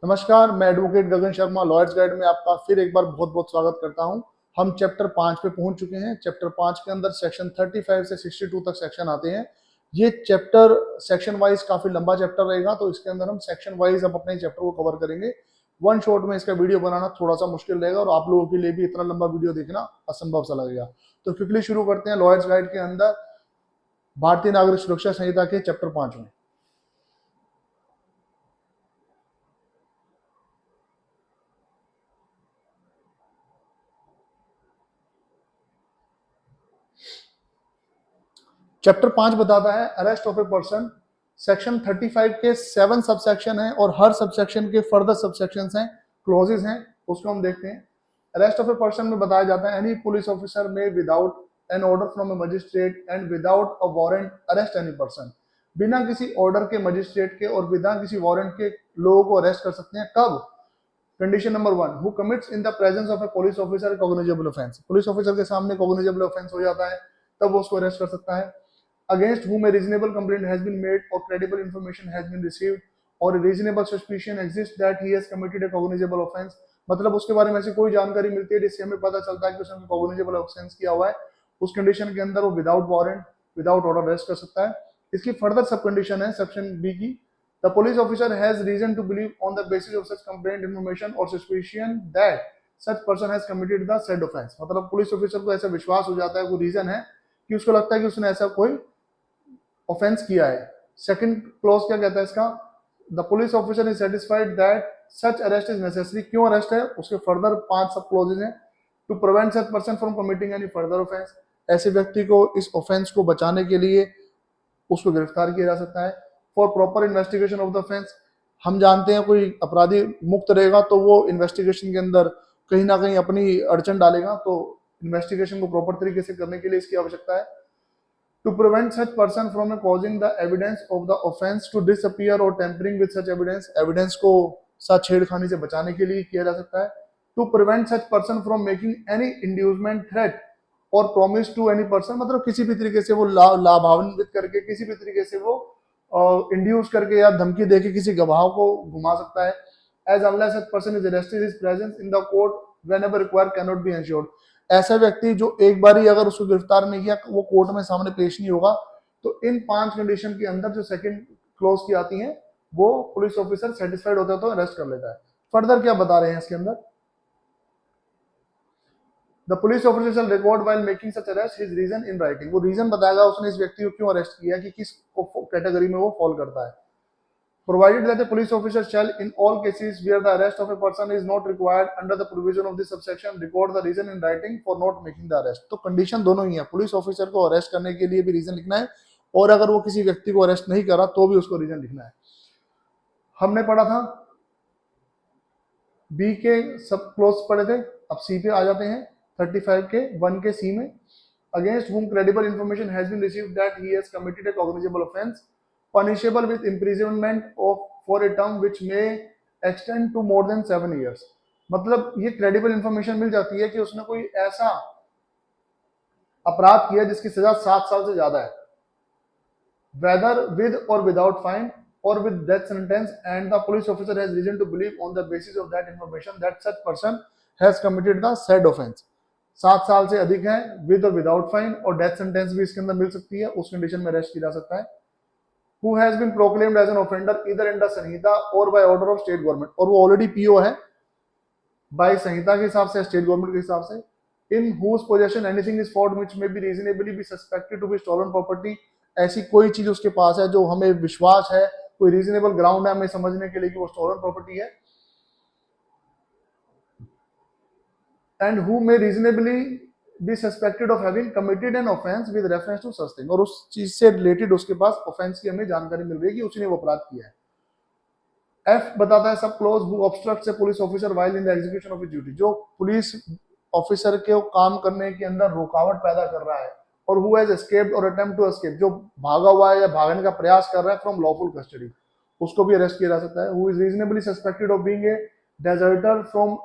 नमस्कार, मैं एडवोकेट गगन Sharma lawyers guide में आपका फिर एक बार बहुत बहुत स्वागत करता हूं। हम चैप्टर 5 पे पहुंच चुके हैं। चैप्टर 5 के अंदर सेक्शन 35 से 62 तक सेक्शन आते हैं। ये चैप्टर सेक्शन वाइज काफी लंबा चैप्टर रहेगा, तो इसके अंदर हम सेक्शन वाइज अब अपने चैप्टर को कवर करेंगे। वन शॉट में इसका वीडियो बनाना थोड़ा सा मुश्किल रहेगा और आप लोगों के लिए भी इतना लंबा वीडियो देखना असंभव सा लगेगा। तो क्विकली शुरू करते हैं लॉयर्स गाइड के अंदर भारतीय नागरिक सुरक्षा संहिता के चैप्टर 5 में। चैप्टर 5 बताता है arrest of a person. Section 35 के 7 सबसेक्शन हैं और हर सबसेक्शन के फर्दर सबसेक्शंस हैं, क्लॉजेस हैं, उसको हम देखते हैं। अरेस्ट ऑफ ए पर्सन में बताया जाता है एनी पुलिस ऑफिसर में without an order from A magistrate and without a warrant arrest any person. बिना किसी ऑर्डर के मजिस्ट्रेट के और बिना किसी वारंट के लोगों को अरेस्ट कर सकते हैं। कब? Condition number 1, who commits in the presence of A police officer cognizable offence. Police officer के सामने कॉग्निजेबल ऑफेंस हो जाता है, तब वो उसको अरेस्ट कर सकता है। Against whom a reasonable complaint has been made or credible information has been received or a reasonable suspicion exists that he has committed a cognizable offense। मतलब उसके बारे में ऐसी कोई जानकारी मिलती है जिससे हमें पता चलता है कि उसने cognizable offense किया हुआ है, उस कंडीशन के अंदर वो without warrant without order arrest कर सकता है। इसकी फर्दर सब कंडीशन है सेक्शन बी की, the police officer has reason to believe on the basis of such complaint information or suspicion that such person has committed the said offence. मतलब police officer को ऐसा विश्वास हो जाता है, कोई रीजन है कि उसको लगता है कि उसने ऐसा कोई ऑफेंस किया है। सेकंड क्लॉज क्या कहता है इसका? The police officer is satisfied that such arrest is necessary. क्यों अरेस्ट है? उसके फर्दर 5 सब क्लॉजेज हैं। To prevent such person from committing any further offence. ऐसे व्यक्ति को इस ऑफेंस को बचाने के लिए उसको गिरफ्तार किया जा सकता है। For proper investigation of the offence. हम जानते हैं कोई अपराधी मुक्त रहेगा तो वो इन्वेस्टिगेशन के अंदर कहीं ना कहीं अपनी अड़चन डालेगा, तो इन्वेस्टिगेशन को प्रॉपर तरीके से करने के लिए इसकी आवश्यकता है। To prevent such person from causing the evidence of the offense to disappear or tampering with such evidence, evidence को साथ छेड़खानी से बचाने के लिए किया जा सकता है। To prevent such person from making any inducement, threat or promise to any person, मतलब किसी भी तरीके से वो लाभान्वित करके किसी भी तरीके से वो इंड्यूस करके या धमकी देके किसी गवाह को घुमा सकता है। As unless such person is arrested, his presence in the court whenever required cannot be ensured। ऐसा व्यक्ति जो एक बार ही अगर उसको गिरफ्तार नहीं किया वो कोर्ट में सामने पेश नहीं होगा। तो इन 5 कंडीशन के अंदर जो सेकंड क्लॉज की आती है वो पुलिस ऑफिसर सेटिस्फाइड होता है तो अरेस्ट कर लेता है। फर्दर क्या बता रहे हैं इसके अंदर? The police officer shall record while making such arrest his reason in writing. वो रीजन बताएगा उसने इस व्यक्ति को क्यों अरेस्ट किया, कि किस कैटेगरी में वो फॉल करता है। Provided that the police officer shall, in all cases where the arrest of a person is not required under the provision of this subsection, record the reason in writing for not making the arrest। तो condition दोनों ही है, police officer को arrest करने के लिए भी reason लिखना है और अगर वो किसी व्यक्ति को अरेस्ट नहीं करा तो भी उसको रीजन लिखना है। हमने पढ़ा था बी के सब क्लोज पढ़े थे, अब सी पे आ जाते हैं 35 के 1 के सी में। Against whom credible information has been received that he has committed a cognizable offense punishable with imprisonment of for a term which may extend to more than 7 years। मतलब ये क्रेडिबल इंफॉर्मेशन मिल जाती है कि उसने कोई ऐसा अपराध किया जिसकी सजा 7 साल से ज्यादा है, whether with or without fine or with death sentence, and the police officer has reason to believe on the basis of that information that such person has committed the said offense। 7 साल से अधिक है, with और without fine, और death sentence भी इसके अंदर मिल सकती है, उस कंडीशन में अरेस्ट किया जा सकता है। Who has been proclaimed as an offender either in the Samhita or by order of state government, और वो ऑलरेडी पीओ है बाय संहिता के हिसाब से, स्टेट गवर्नमेंट के हिसाब से। In whose possession anything is found which may be reasonably be suspected to be stolen property, ऐसी कोई चीज उसके पास है जो हमें विश्वास है, कोई रीजनेबल ग्राउंड है हमें समझने के लिए कि वो स्टोलन प्रॉपर्टी है। And who may reasonably be suspected of having committed an offense with reference to such thing, और उस चीज से रिलेटेड उसके पास ऑफेंस की हमें जानकारी मिल रही है कि उसने वो अपराध किया है। एफ बताता है सब close who obstructs A police officer while in the execution of his duty, जो पुलिस ऑफिसर के काम करने के अंदर रुकावट पैदा कर रहा है। और हु हैज एस्केप्ड और अटेम्प्ट टू एस्केप, जो भागा हुआ है या भागने का प्रयास कर रहा है फ्रॉम लॉफुल कस्टडी, उसको भी अरेस्ट किया जा सकता है। Who is reasonably suspected of being a deserter from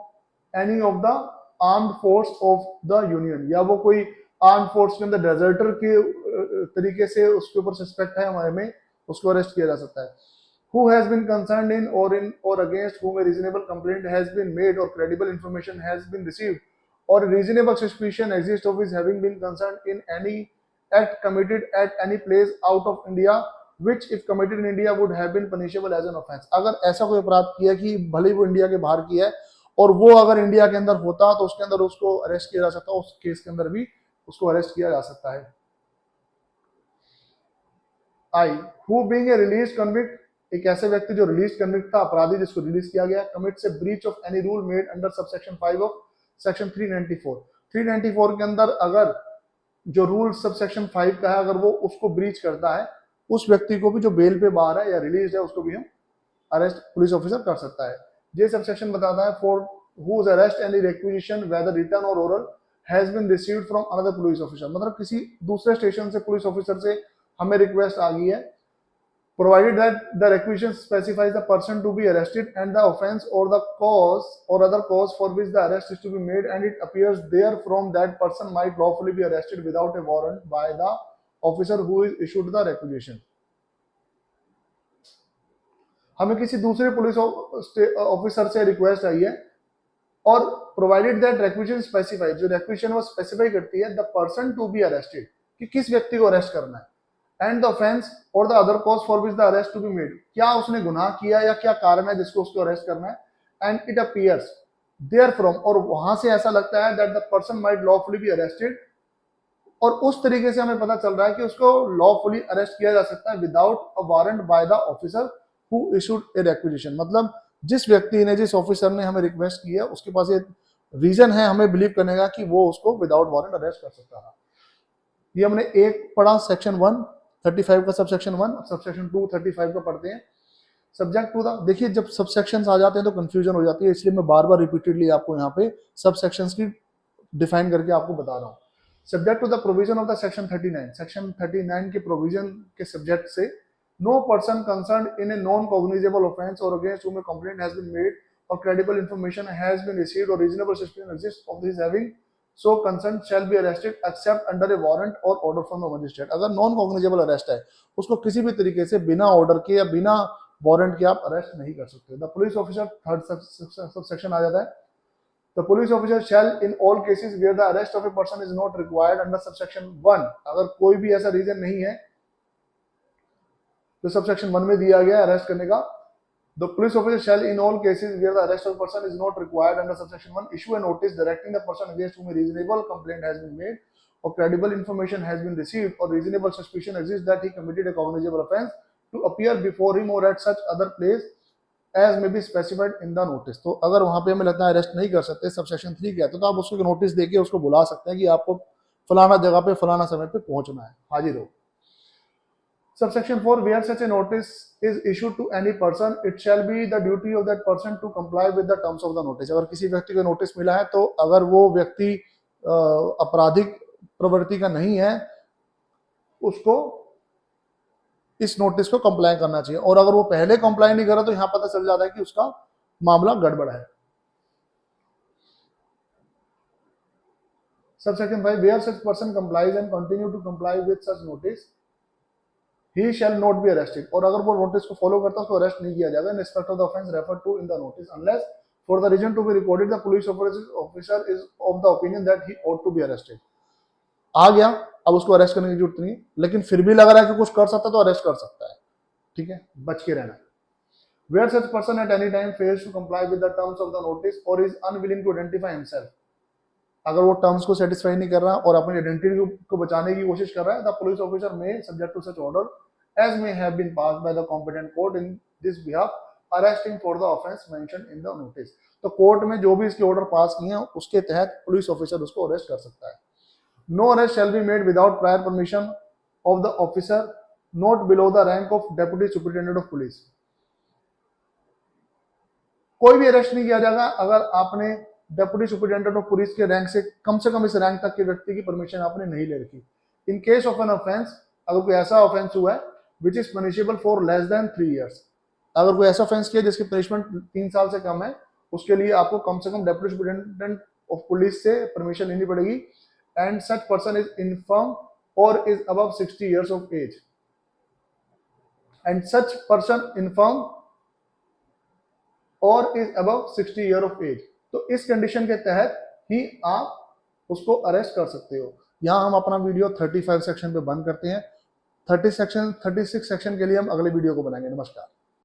any of the armed force of the union, या वो कोई आर्म फोर्स के अंदर डेजर्टर के तरीके से उसके ऊपर सस्पेक्ट है हमारे में, उसको अरेस्ट किया जा सकता है। who has been concerned in or against whom a reasonable complaint has been made or credible information has been received or a reasonable suspicion exists of his having been concerned in any act committed at any place out of India which if committed in India would have been punishable as an offense। अगर ऐसा कोई अपराध किया कि भले वो India के बाहर किया है और वो अगर इंडिया के अंदर होता तो उसके अंदर उसको अरेस्ट किया जा सकता है, उस केस के अंदर भी उसको अरेस्ट किया जा सकता है। I who being a release convict, एक ऐसे व्यक्ति जो रिलीज कन्विक्ट था, अपराधी जिसको रिलीज किया गया, commits A breach of any rule made under subsection 5 of section 394। 394 के अंदर अगर जो रूल सबसेक्शन 5 का है अगर वो उसको ब्रीच करता है, उस व्यक्ति को भी जो बेल पे बाहर है या रिलीज है उसको भी हम अरेस्ट पुलिस ऑफिसर कर सकता है। ये सबसेक्शन बताता है for whose arrest any requisition whether written or oral has been received from another police officer, मतलब किसी दूसरे स्टेशन से पुलिस ऑफिसर से हमें रिक्वेस्ट आ गई है, provided that the requisition specifies the person to be arrested and the offense or the cause or other cause for which the arrest is to be made and it appears therefrom that person might lawfully be arrested without a warrant by the officer who is issued the requisition। हमें किसी दूसरे police officer से request आई है और provided that requisition specified, जो requisition वो specify करती है the person to be arrested, कि किस व्यक्ति को अरेस्ट करना है, एंड द ऑफेंस और the other cause for which the arrest to be made, क्या उसने गुनाह किया या क्या कारण है जिसको उसको अरेस्ट करना है, and it appears therefrom, और वहां से ऐसा लगता है that the person might lawfully be arrested, और उस तरीके से हमें पता चल रहा है कि उसको लॉफुली अरेस्ट किया जा सकता है without a warrant by the officer who issued A requisition, मतलब जिस व्यक्ति ने जिस ऑफिसर ने हमें रिक्वेस्ट की है उसके पास ये रीजन है हमें बिलीव करने का कि वो उसको विदाउट वारंट अरेस्ट कर सकता है। ये हमने एक पढ़ा सेक्शन 135 का सबसेक्शन 1, सबसेक्शन 2 35 का पढ़ते हैं। सब्जेक्ट टू द, देखिए जब सबसेक्शंस आ जाते हैं तो कंफ्यूजन हो जाती है, इसलिए मैं बार बार रिपीटेडली आपको यहाँ पे सबसेक्शंस की डिफाइन करके आपको बता रहा हूँ। Subject to the provision of the section 39, section 39 के प्रोविजन के सब्जेक्ट से no person concerned in a non cognizable offence और against whom a complaint has been made or credible information has been received or reasonable suspicion exists of his having so concerned shall be arrested except under a warrant or order from the magistrate। अगर non cognizable arrest है उसको किसी भी तरीके से बिना order के या बिना वारंट के आप अरेस्ट नहीं कर सकते। The police officer, third subsection आ जाता है, the police officer shall in all cases where the arrest of a person is not required under subsection 1, अगर कोई भी ऐसा रीजन नहीं है जो सबसेक्शन 1 में दिया गया अरेस्ट करने का, the police officer shall in all cases where the arrest of a person is not required under subsection 1 issue a notice directing the person against whom a reasonable complaint has been made or credible information has been received or reasonable suspicion exists that he committed a cognizable offense to appear before him or at such other place as may be specified in the notice। तो अगर वहां पे हमें लगता है arrest नहीं कर सकते, सबसेक्शन 3 कहते तो आप उसको नोटिस देके उसको बुला सकते हैं कि आपको फलाना जगह पे फलाना समय पे पहुंचना है, हाजिर हो। Subsection 4, where such a notice is issued to any person, it shall be the duty of that person to comply with the terms of the notice। अगर किसी व्यक्ति को नोटिस मिला है तो अगर वो व्यक्ति आपराधिक प्रवृत्ति का नहीं है उसको इस नोटिस को कंप्लाई करना चाहिए, और अगर वो पहले कंप्लाई नहीं करा तो यहां पता चल जाता है कि उसका मामला गड़बड़ है। Subsection 5, where such person complies and continue to comply with such notice he shall not be arrested, और अगर वो नोटिस को फॉलो करता है उसको अरेस्ट नहीं किया जाएगा in respect of the offense referred to in the notice unless for the reason to be recorded the police officer is of the opinion that he ought to be arrested। आ गया, अब उसको arrest करने की जरूरत नहीं, लेकिन फिर भी लग रहा है कि कुछ कर सकता तो अरेस्ट कर सकता है, ठीक है, बच के रहना। Where such person at any time fails to comply with the terms of the notice or is unwilling to identify himself, अगर वो टर्म्स को सेटिस्फाई नहीं कर रहा और अपनी आइडेंटिटी को बचाने की कोशिश कर रहा है, द पुलिस ऑफिसर में subject to such order as may have been passed by the competent court in this behalf arresting for the offence mentioned in the notice. तो कोर्ट में जो भी इसके ऑर्डर पास किए हैं उसके तहत पुलिस ऑफिसर उसको अरेस्ट कर सकता है। No arrest shall be made without prior permission of the officer not below the rank of deputy superintendent of police. कोई भी अरेस्ट नहीं किया जाएगा अगर आपने डेप्यूटी सुपरिटेंडेंट ऑफ पुलिस के रैंक से कम इस रैंक तक के व्यक्ति की परमिशन आपने नहीं ले रखी। In case of an offence, अगर कोई ऐसा ऑफेंस हुआ है which is punishable for less than 3 years, अगर कोई ऐसा ऑफेंस किया जिसकी पनिशमेंट 3 साल से कम है, उसके लिए आपको कम से कम डेप्यूटी सुपरिटेंडेंट ऑफ पुलिस से परमिशन लेनी पड़ेगी। And such person is infirm or is above 60 years of age. And such person infirm or is above 60 year of age, तो इस कंडीशन के तहत ही आप उसको अरेस्ट कर सकते हो। यहाँ हम अपना वीडियो 35 सेक्शन पे बंद करते हैं। 36 सेक्शन के लिए हम अगले वीडियो को बनाएंगे। नमस्कार।